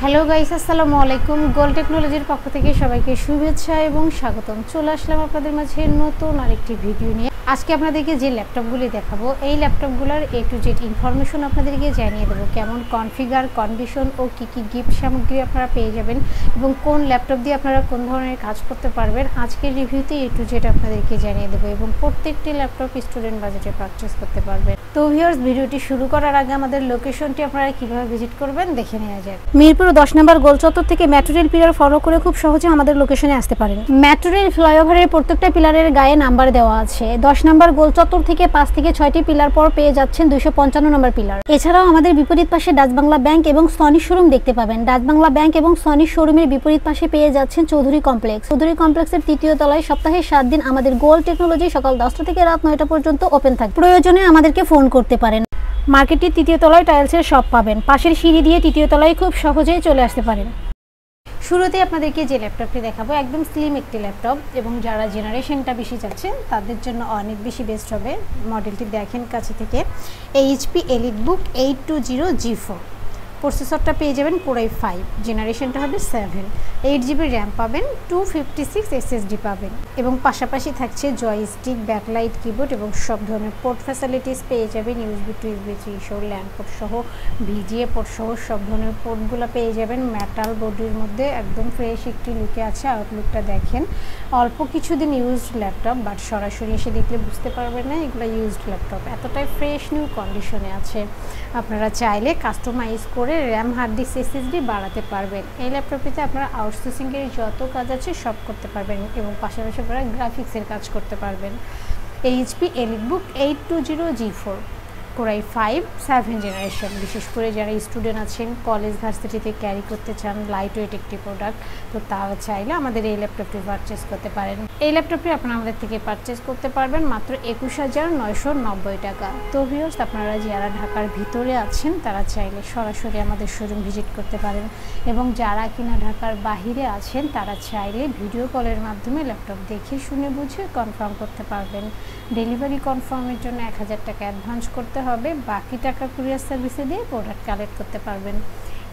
Hello guys, আসসালামু আলাইকুম। গোল টেকনোলজির পক্ষ থেকে সবাইকে শুভেচ্ছা এবং স্বাগতম। চলে আসলাম আপনাদের মাঝে নতুন আরেকটি ভিডিও নিয়ে। আজকে আপনাদেরকে যে ল্যাপটপগুলি দেখাবো, এই ল্যাপটপগুলোর A to Z ইনফরমেশন আপনাদেরকে জানিয়ে দেবো। কেমন কনফিগার, কন্ডিশন ও কী কী গিফট সামগ্রী আপনারা পেয়ে যাবেন এবং কোন ল্যাপটপ দিয়ে আপনারা কোন ধরনের কাজ করতে পারবেন, আজকের রিভিউতে A to Z আপনাদেরকে জানিয়ে দেবো এবং প্রত্যেকটি ল্যাপটপ স্টুডেন্ট বাজেটে পারচেস করতে পারবেন। তো ভিউয়ার্স, ভিডিওটি শুরু করার আগে আমাদের লোকেশনটি আপনারা কীভাবে ভিজিট করবেন দেখে নেওয়া যাক। মিরপুর 10 নম্বর গোল চত্বর থেকে মেট্রো রেল পিলার ফলো করে খুব সহজে আমাদের লোকেশনে আসতে পারেন। মেট্রো রেল ফ্লাইওভারের প্রত্যেকটা পিলারের গায়ে নাম্বার দেওয়া আছে। 10 নম্বর গোল চত্বর থেকে 5 থেকে 6টি পিলার পর পেয়ে যাচ্ছেন 255 নম্বর পিলার। এছাড়াও আমাদের বিপরীত পাশে ডাচ বাংলা ব্যাংক এবং সনি শোরুম দেখতে পাবেন। ডাচ বাংলা ব্যাংক এবং সনি শোরুমের বিপরীত পাশে পেয়ে যাচ্ছেন চৌধুরী কমপ্লেক্স। চৌধুরী কমপ্লেক্সের 3য় তলায় সপ্তাহে 7 দিন আমাদের গোল টেকনোলজি সকাল 10টা থেকে রাত 9টা পর্যন্ত ওপেন থাকে। প্রয়োজনে আমাদেরকে ফোন করতে পারেন। মার্কেটটির 3য় তলায় টাইলসের শপ পাবেন। পাশের সিঁড়ি দিয়ে 3য় তলায় খুব সহজেই চলে আসতে পারেন। শুরুতে আপনাদেরকে যে ল্যাপটপটি দেখাবো একদম স্লিম একটি ল্যাপটপ এবং যারা জেনারেশনটা বেশি যাচ্ছেন তাদের জন্য অনেক বেশি বেস্ট হবে। মডেলটি দেখেন কাছে থেকে, HP EliteBook 820G4। প্রসেসরটা পেয়ে যাবেন Core i5, জেনারেশনটা হবে 7, 8GB র্যাম পাবেন, 256 SSD পাবেন এবং পাশাপাশি থাকছে জয়স্টিক, ব্যাকলাইট, কিবোর্ড এবং সব ধরনের পোর্ট ফ্যাসিলিটিস পেয়ে যাবেন। USB to USB 3 সহ, ল্যান্ড পোর্ট সহ, VGA পোর্ট সহ সব ধরনের পোর্টগুলো পেয়ে যাবেন। মেটাল বডির মধ্যে একদম ফ্রেশ একটি লুকে আছে। আউটলুকটা দেখেন, অল্প কিছুদিন ইউজড ল্যাপটপ, বাট সরাসরি এসে দেখলে বুঝতে পারবেন না এগুলো ইউজড ল্যাপটপ, এতটাই ফ্রেশ নিউ কন্ডিশনে আছে। আপনারা চাইলে কাস্টমাইজ করে র্যাম, হার্ড ডিস্ক, SSD বাড়াতে পারবেন। এই ল্যাপটপটিতে আপনারা আউটসোর্সিংয়ের যত কাজ আছে সব করতে পারবেন এবং পাশাপাশি আপনারা গ্রাফিক্সের কাজ করতে পারবেন। HP EliteBook 820G4, Core i5 7 generation. বিশেষ করে যারা স্টুডেন্ট আছেন, কলেজ ভার্সিটিতে ক্যারি করতে চান লাইট ওয়েট একটি প্রোডাক্ট, তো তারা চাইলে আমাদের এই ল্যাপটপটি পারচেস করতে পারেন। এই ল্যাপটপটি আপনারা আমাদের থেকে পারচেস করতে পারবেন মাত্র 21,990 টাকা। তো ভিউয়ার্স, আপনারা যারা ঢাকার ভিতরে আছেন তারা চাইলে সরাসরি আমাদের শোরুম ভিজিট করতে পারেন এবং যারা কিনা ঢাকার বাহিরে আছেন তারা চাইলে ভিডিও কলের মাধ্যমে ল্যাপটপ দেখে শুনে বুঝে কনফার্ম করতে পারবেন। ডেলিভারি কনফার্মের জন্য 1000 টাকা অ্যাডভান্স করতে হবে, বাকি টাকা কুরিয়ার সার্ভিসে দিয়ে প্রোডাক্ট কালেক্ট করতে পারবেন।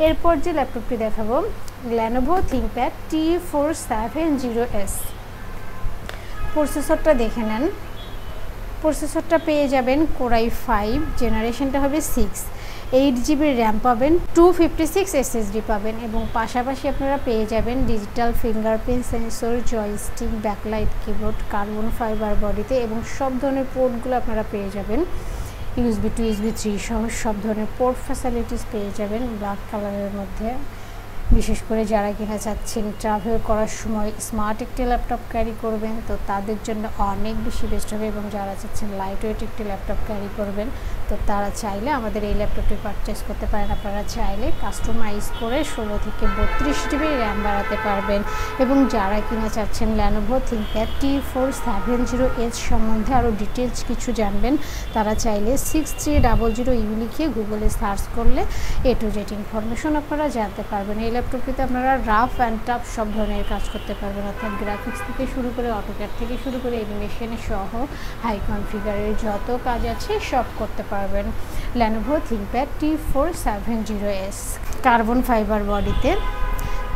এরপর যে ল্যাপটপটি দেখাবো, Lenovo ThinkPad T470S। প্রসেসরটা দেখে নেন। প্রসেসরটা পেয়ে যাবেন Core i5, জেনারেশনটা হবে 6, 8GB র্যাম পাবেন, 256 SSD পাবেন এবং পাশাপাশি আপনারা পেয়ে যাবেন digital fingerprint sensor, joystick, backlight, keyboard, carbon fibre বডিতে এবং সব ধরনের পোর্টগুলো আপনারা পেয়ে যাবেন। USB to USB 3 সহ সব ধরনের পোর্ট ফ্যাসিলিটিস পেয়ে যাবেন ব্ল্যাক কালারের মধ্যে। বিশেষ করে যারা কিনা চাচ্ছেন ট্রাভেল করার সময় স্মার্ট একটি ল্যাপটপ ক্যারি করবেন, তো তাদের জন্য অনেক বেশি বেস্ট হবে এবং যারা চাচ্ছেন লাইট ওয়েট একটি ল্যাপটপ ক্যারি করবেন, তো তারা চাইলে আমাদের এই ল্যাপটপটি পারচেস করতে পারেন। আপনারা চাইলে কাস্টমাইজ করে 16 থেকে 32GB র্যাম বাড়াতে পারবেন এবং যারা কিনা চাচ্ছেন Lenovo ThinkPad T470S সম্বন্ধে আরও ডিটেলস কিছু জানবেন, তারা চাইলে 6300U লিখে গুগলে সার্চ করলে A to Z ইনফরমেশন আপনারা জানতে পারবেন। এই ল্যাপটপটিতে আপনারা রাফ অ্যান্ড টাফ সব ধরনের কাজ করতে পারবেন, অর্থাৎ গ্রাফিক্স থেকে শুরু করে অটোক্যাড থেকে শুরু করে অ্যানিমেশনের সহ হাই কনফিগারের যত কাজ আছে সব করতে পারবেন। Lenovo ThinkPad T470S, carbon fibre বডিতে,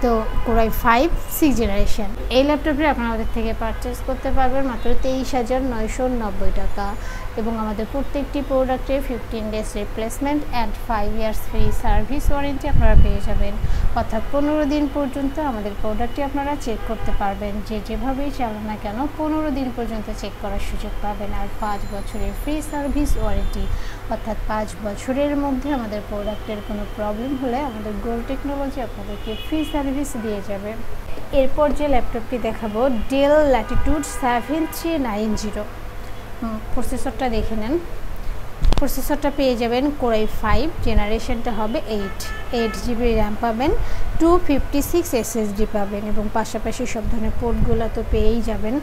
তো Core i5 6 জেনারেশন। এই ল্যাপটপটি আপনারা আমাদের থেকে পারচেস করতে পারবেন মাত্র 23,990 টাকা এবং আমাদের প্রত্যেকটি প্রোডাক্টে 15 days replacement and 5 years free service warranty আপনারা পেয়ে যাবেন। অর্থাৎ 15 দিন পর্যন্ত আমাদের প্রোডাক্টটি আপনারা চেক করতে পারবেন। যেভাবেই চালান না কেন 15 দিন পর্যন্ত চেক করার সুযোগ পাবেন। আর 5 বছরের ফ্রি সার্ভিস ওয়ারেন্টি, অর্থাৎ 5 বছরের মধ্যে আমাদের প্রোডাক্টের কোনো প্রবলেম হলে আমাদের গোল টেকনোলজি আপনাদেরকে ফ্রি সার্ভিস দিয়ে যাবে। এরপর যে ল্যাপটপটি দেখাবো, Dell Latitude 7390। প্রসেসরটা দেখে নেন। প্রসেসরটা পেয়ে যাবেন Core i5, জেনারেশনটা হবে 8, 8GB র্যাম পাবেন, 256 SSD পাবেন এবং পাশাপাশি সব ধরনের পোর্টগুলো তো পেয়েই যাবেন,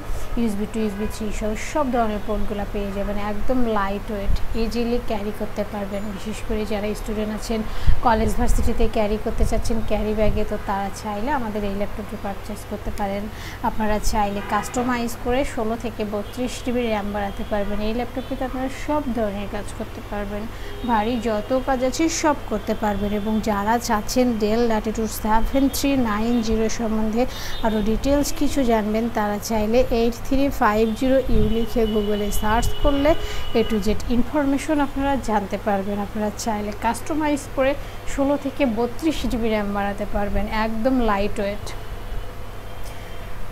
USB 2 USB 3 সহ সব ধরনের পোর্টগুলো পেয়ে যাবেন। একদম লাইট ওয়েট, ইজিলি ক্যারি করতে পারবেন। বিশেষ করে যারা স্টুডেন্ট আছেন, কলেজ ভার্সিটিতে ক্যারি করতে চাচ্ছেন ক্যারি ব্যাগে, তো তারা চাইলে আমাদের এই ল্যাপটপটি পারচেস করতে পারেন। আপনারা চাইলে কাস্টমাইজ করে 16 থেকে 32 GB র্যাম বাড়াতে পারবেন। এই ল্যাপটপটিতে আপনারা সব ধরনের কাজ করতে পারবেন, ভারী যত কাজ আছে সব করতে পারবেন। এবং যারা চাচ্ছেন ডেল ল্যাটিটিউড 7390 সম্বন্ধে আরও ডিটেলস কিছু জানবেন, তারা চাইলে 8350U লিখে গুগলে সার্চ করলে A to Z ইনফরমেশন আপনারা জানতে পারবেন। আপনারা চাইলে কাস্টমাইজ করে 16 থেকে 32 GB র্যাম বাড়াতে পারবেন। একদম light weight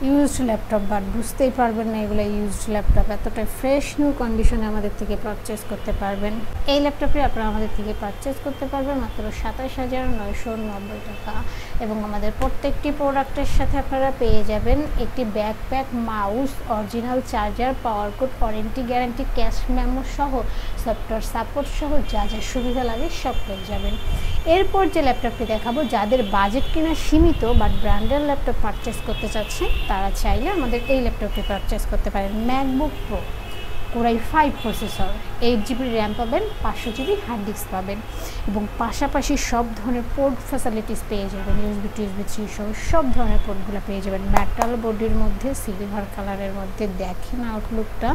used laptop, but বুঝতেই পারবেন না এগুলো ইউজড ল্যাপটপ। এতটা ফ্রেশ নিউ কন্ডিশনে আমাদের থেকে পারচেস করতে পারবেন। এই ল্যাপটপটি আপনারা আমাদের থেকে পারচেস করতে পারবেন মাত্র 27,990 টাকা। এবং আমাদের প্রত্যেকটি প্রোডাক্টের সাথে আপনারা পেয়ে যাবেন একটি backpack, mouse, original charger, power cord, warranty guarantee, cash memo সহ সফটওয়্যার সাপোর্ট সহ যা যা সুবিধা লাগে সব পেয়ে যাবেন। এরপর যে ল্যাপটপটি দেখাবো, যাদের বাজেট কিনা সীমিত বাট ব্র্যান্ডের ল্যাপটপ পারচেস করতে চাচ্ছেন, তারা চাইলে আমাদের এই ল্যাপটপটি পারচেস করতে পারেন। MacBook pro, Core i5 processor, 8 GB RAM পাবেন, 500 GB হার্ড ডিস্ক পাবেন এবং পাশাপাশি সব ধরনের পোর্ট ফ্যাসিলিটিস পেয়ে যাবেন। USB 2 USB 3 সহ সব ধরনের পোর্টগুলো পেয়ে যাবেন। মেটাল বডির মধ্যে সিলভার কালারের মধ্যে, দেখেন আউটলুকটা।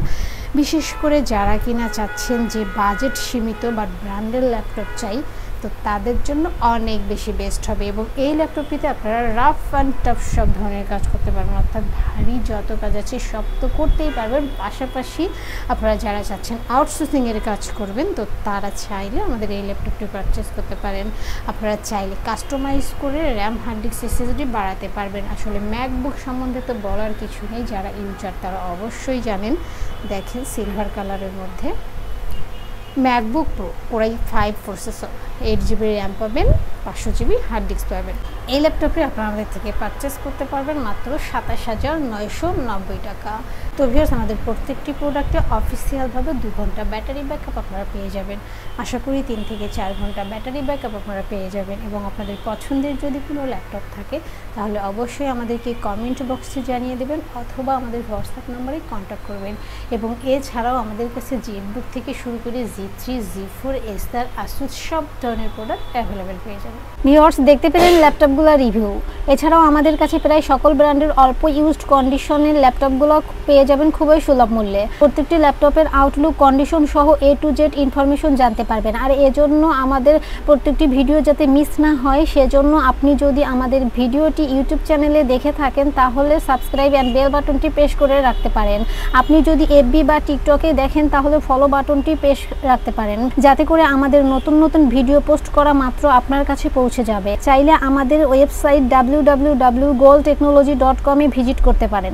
বিশেষ করে যারা কিনা চাচ্ছেন যে বাজেট সীমিত বাট ব্র্যান্ডের ল্যাপটপ চাই, তো তাদের জন্য অনেক বেশি বেস্ট হবে। এবং এই ল্যাপটপটিতে আপনারা রাফ অ্যান্ড টাফ সব ধরনের কাজ করতে পারবেন, অর্থাৎ ভারী যত কাজ আছে সব তো করতেই পারবেন। পাশাপাশি আপনারা যারা চাচ্ছেন আউটসোর্সিংয়ের কাজ করবেন, তো তারা চাইলে আমাদের এই ল্যাপটপটি পারচেস করতে পারেন। আপনারা চাইলে কাস্টমাইজ করে র্যাম, হার্ড ডিস্ক, SSD বাড়াতে পারবেন। আসলে ম্যাকবুক সম্বন্ধে তো বলার কিছু নেই, যারা ইউজার তারা অবশ্যই জানেন। দেখেন সিলভার কালারের মধ্যে MacBook pro, Core i5 processor, 8 GB RAM পাবেন, 500 GB হার্ড ডিস্ক পাবেন। এই ল্যাপটপটি আপনারা আমাদের থেকে পারচেস করতে পারবেন মাত্র 27,990 টাকা। তো ভিউয়ার্স, আমাদের প্রত্যেকটি প্রোডাক্টে অফিসিয়ালভাবে 2 ঘন্টা ব্যাটারি ব্যাকআপ আপনারা পেয়ে যাবেন। আশা করি 3 থেকে 4 ঘন্টা ব্যাটারি ব্যাকআপ আপনারা পেয়ে যাবেন। এবং আপনাদের পছন্দের যদি কোনো ল্যাপটপ থাকে, তাহলে অবশ্যই আমাদেরকে কমেন্ট বক্সে জানিয়ে দেবেন অথবা আমাদের হোয়াটসঅ্যাপ নাম্বারে কন্ট্যাক্ট করবেন। এবং এছাড়াও আমাদের কাছে জেটবুক থেকে শুরু করে G3, G4, Acer, Asus সব ধরনের প্রোডাক্ট অ্যাভেলেবেল পেয়ে যাবেন। ভিউয়ার্স, দেখতে পেলেন ল্যাপটপগুলোর রিভিউ। এছাড়াও আমাদের কাছে প্রায় সকল ব্র্যান্ডের অল্প ইউজড কন্ডিশনের ল্যাপটপগুলো পেয়ে যাবেন খুবই সুলভ মূল্যে। প্রত্যেকটি ল্যাপটপের আউটলুক, কন্ডিশন সহ A to Z ইনফরমেশন জানতে পারবেন। আর এজন্য আমাদের প্রত্যেকটি ভিডিও যাতে মিস না হয়, সেজন্য আপনি যদি আমাদের ভিডিওটি ইউটিউব চ্যানেলে দেখে থাকেন, তাহলে সাবস্ক্রাইব অ্যান্ড বেল বাটনটি প্রেস করে রাখতে পারেন। আপনি যদি FB বা টিকটকে দেখেন, তাহলে ফলো বাটনটি প্রেস রাখতে পারেন, যাতে করে আমাদের নতুন নতুন ভিডিও পোস্ট করা মাত্র আপনার কাছে পৌঁছে যাবে। চাইলে আমাদের ওয়েবসাইট www.goltechnology.com এ ভিজিট করতে পারেন।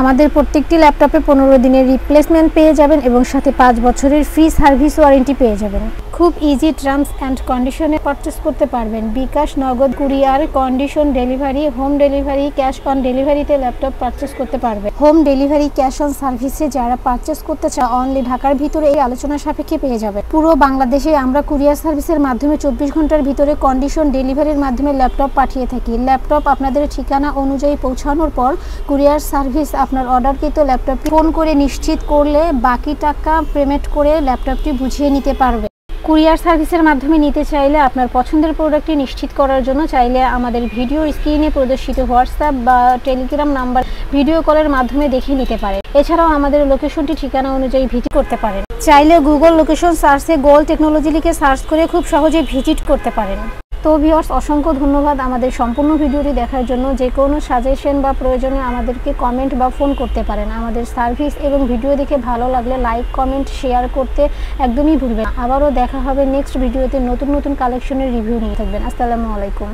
আমাদের প্রত্যেকটি ল্যাপটপে 15 দিনের রিপ্লেসমেন্ট পেয়ে যাবেন এবং সাথে 5 বছরের ফ্রি সার্ভিস ওয়ারেন্টি পেয়ে যাবেন। খুব ইজি টার্মস অ্যান্ড কন্ডিশনে পারচেস করতে পারবেন। বিকাশ, নগদ, courier, condition delivery, home delivery, cash on ডেলিভারিতে ল্যাপটপ পারচেস করতে পারবে। হোম ডেলিভারি, ক্যাশ অন সার্ভিসে যারা পারচেস করতে চায়, অনলি ঢাকার ভিতরে এই আলোচনা সাপেক্ষে পেয়ে যাবে। পুরো বাংলাদেশে আমরা কুরিয়ার সার্ভিসের মাধ্যমে 24 ঘন্টার ভিতরে কন্ডিশন ডেলিভারির মাধ্যমে ল্যাপটপ পাঠিয়ে থাকি। ল্যাপটপ আপনাদের ঠিকানা অনুযায়ী পৌঁছানোর পর কুরিয়ার সার্ভিস আপনার অর্ডারকৃত ল্যাপটপ ফোন করে নিশ্চিত করলে বাকি টাকা পেমেন্ট করে ল্যাপটপটি বুঝিয়ে নিতে পারবে। কুরিয়ার সার্ভিসের মাধ্যমে নিতে চাইলে আপনার পছন্দের প্রোডাক্টটি নিশ্চিত করার জন্য চাইলে আমাদের ভিডিও স্ক্রিনে প্রদর্শিত হোয়াটসঅ্যাপ বা টেলিগ্রাম নাম্বার ভিডিও কলের মাধ্যমে দেখে নিতে পারে। এছাড়াও আমাদের লোকেশনটি ঠিকানা অনুযায়ী ভিজিট করতে পারেন। চাইলে গুগল লোকেশন সার্চে গোল্ড টেকনোলজি লিখে সার্চ করে খুব সহজে ভিজিট করতে পারেন। তো ভিউয়ার্স, অসংখ্য ধন্যবাদ আমাদের সম্পূর্ণ ভিডিওটি দেখার জন্য। যে কোনো সাজেশন বা প্রয়োজনে আমাদেরকে কমেন্ট বা ফোন করতে পারেন। আমাদের সার্ভিস এবং ভিডিও দেখে ভালো লাগলে লাইক, কমেন্ট, শেয়ার করতে একদমই ভুলবেন না। আবারও দেখা হবে নেক্সট ভিডিওতে নতুন নতুন কালেকশনের রিভিউ নিয়ে। থাকবেন। আসসালামু আলাইকুম।